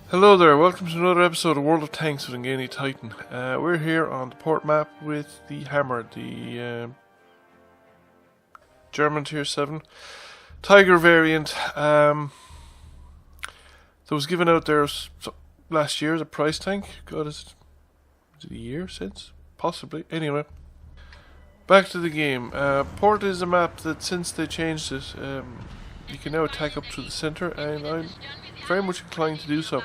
Hello there, welcome to another episode of World of Tanks with Ngani Titan. We're here on the port map with the Hammer, the German Tier 7 Tiger variant that was given out there last year as a prize tank. God, is it a year since? Possibly. Anyway, back to the game. Port is a map that since they changed it, you can now attack up to the centre, and I'm very much inclined to do so.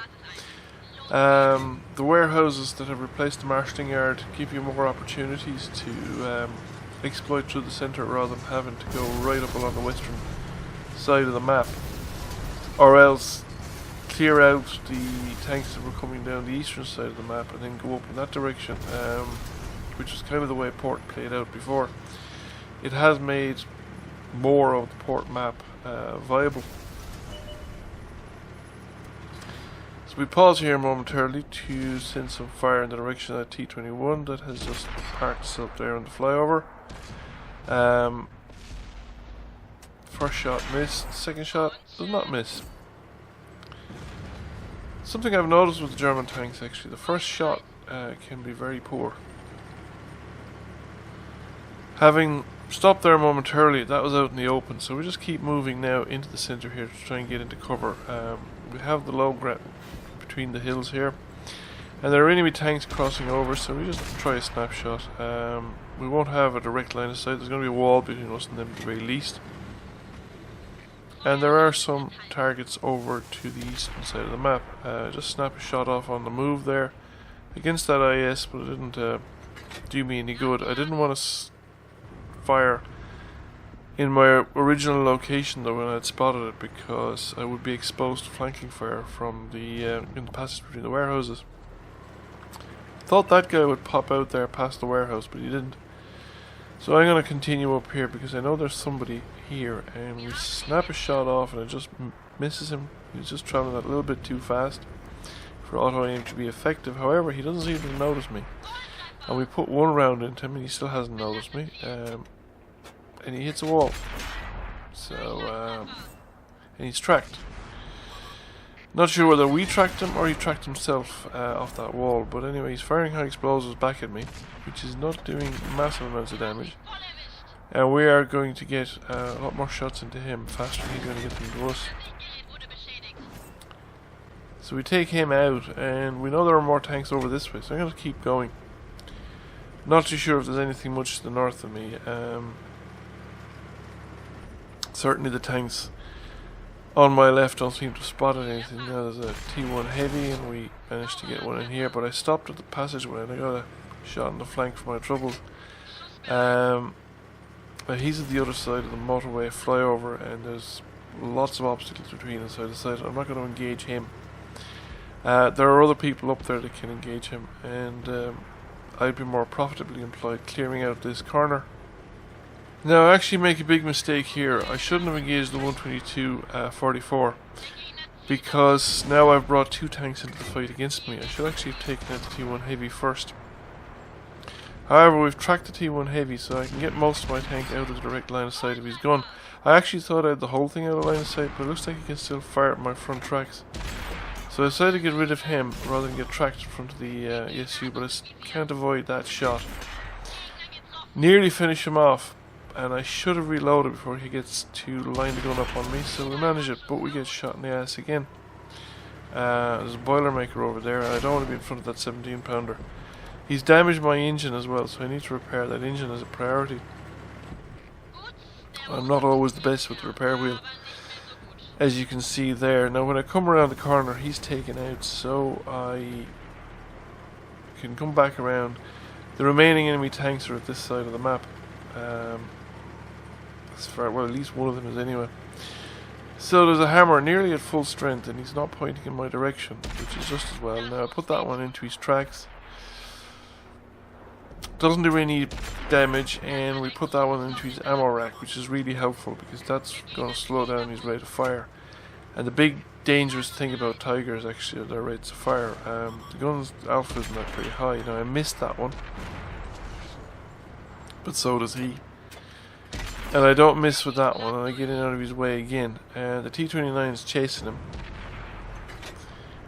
The warehouses that have replaced the marshalling yard give you more opportunities to exploit through the centre rather than having to go right up along the western side of the map, or else clear out the tanks that were coming down the eastern side of the map and then go up in that direction, which is kind of the way Port played out before. It has made more of the Port map viable. So we pause here momentarily to send some fire in the direction of that T-21 that has just parked itself there on the flyover. First shot missed, second shot does not miss. Something I've noticed with the German tanks actually, the first shot can be very poor. Having stopped there momentarily, that was out in the open, so we just keep moving now into the centre here to try and get into cover. We have the low ground between the hills here, and there are enemy tanks crossing over, so we just try a snapshot. We won't have a direct line of sight, there's going to be a wall between us and them at the very least. And there are some targets over to the eastern side of the map. Just snap a shot off on the move there against that IS, but it didn't do me any good. I didn't want to fire in my original location though when I had spotted it, because I would be exposed to flanking fire from the in the passage between the warehouses. Thought that guy would pop out there past the warehouse, but he didn't. So I'm going to continue up here because I know there's somebody here, and we snap a shot off and it just misses him. He's just traveling that little bit too fast for auto aim to be effective. However, he doesn't seem to notice me, and we put one round into him and he still hasn't noticed me. And he hits a wall. So, and he's tracked. Not sure whether we tracked him or he tracked himself off that wall, but anyway, he's firing high explosives back at me, which is not doing massive amounts of damage. And we are going to get a lot more shots into him faster than he's going to get them to us. So we take him out, and we know there are more tanks over this way, so I'm going to keep going. Not too sure if there's anything much to the north of me. Certainly the tanks on my left don't seem to have spotted anything. Now there's a T1 heavy and we managed to get one in here, but I stopped at the passageway and I got a shot in the flank for my troubles. But he's at the other side of the motorway flyover, and there's lots of obstacles between us side to side. I'm not going to engage him. There are other people up there that can engage him, and I'd be more profitably employed clearing out this corner. Now, I actually make a big mistake here. I shouldn't have engaged the 122 44, because now I've brought two tanks into the fight against me. I should actually have taken out the T1 heavy first. However, we've tracked the T1 heavy, so I can get most of my tank out of the direct line of sight of his gun. I actually thought I had the whole thing out of line of sight, but it looks like he can still fire at my front tracks. So I decided to get rid of him rather than get tracked in front of the ESU, but I can't avoid that shot. Nearly finish him off, and I should have reloaded before he gets to line the gun up on me, so we manage it, but we get shot in the ass again. There's a Boilermaker over there, and I don't want to be in front of that 17 pounder. He's damaged my engine as well, so I need to repair that engine as a priority. I'm not always the best with the repair wheel, as you can see there. Now when I come around the corner, he's taken out, so I can come back around. The remaining enemy tanks are at this side of the map. As far, well, at least one of them is anyway. So there's a Hammer nearly at full strength, and he's not pointing in my direction, which is just as well. Now I put that one into his tracks. Doesn't do any damage, and we put that one into his ammo rack, which is really helpful because that's going to slow down his rate of fire. And the big dangerous thing about Tigers actually are their rates of fire. The gun's alpha is not pretty high. Now I missed that one, but so does he. And I don't miss with that one, and I get in out of his way again. And the T-29 is chasing him.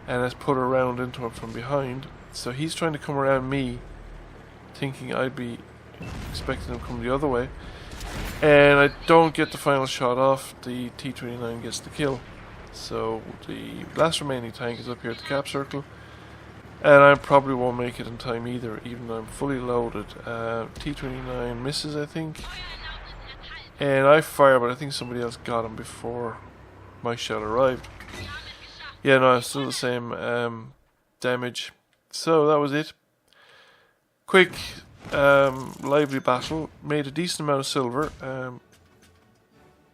and has put a round into him from behind. So he's trying to come around me, thinking I'd be expecting him to come the other way. And I don't get the final shot off. The T-29 gets the kill. So the last remaining tank is up here at the cap circle. And I probably won't make it in time either, even though I'm fully loaded. T-29 misses, I think. And I fire, but I think somebody else got him before my shot arrived. Yeah, no, it's still the same damage. So that was it. Quick, lively battle. Made a decent amount of silver.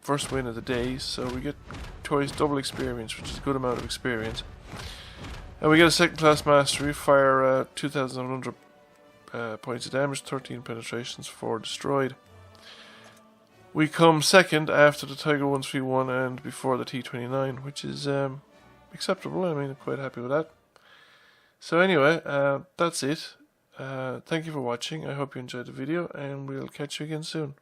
First win of the day, so we get twice double experience, which is a good amount of experience. And we get a second class mastery. Fire 2,700 points of damage, 13 penetrations, 4 destroyed. We come second after the Tiger 131 and before the T-29, which is acceptable. I mean, I'm quite happy with that. So anyway, that's it. Thank you for watching. I hope you enjoyed the video, and we'll catch you again soon.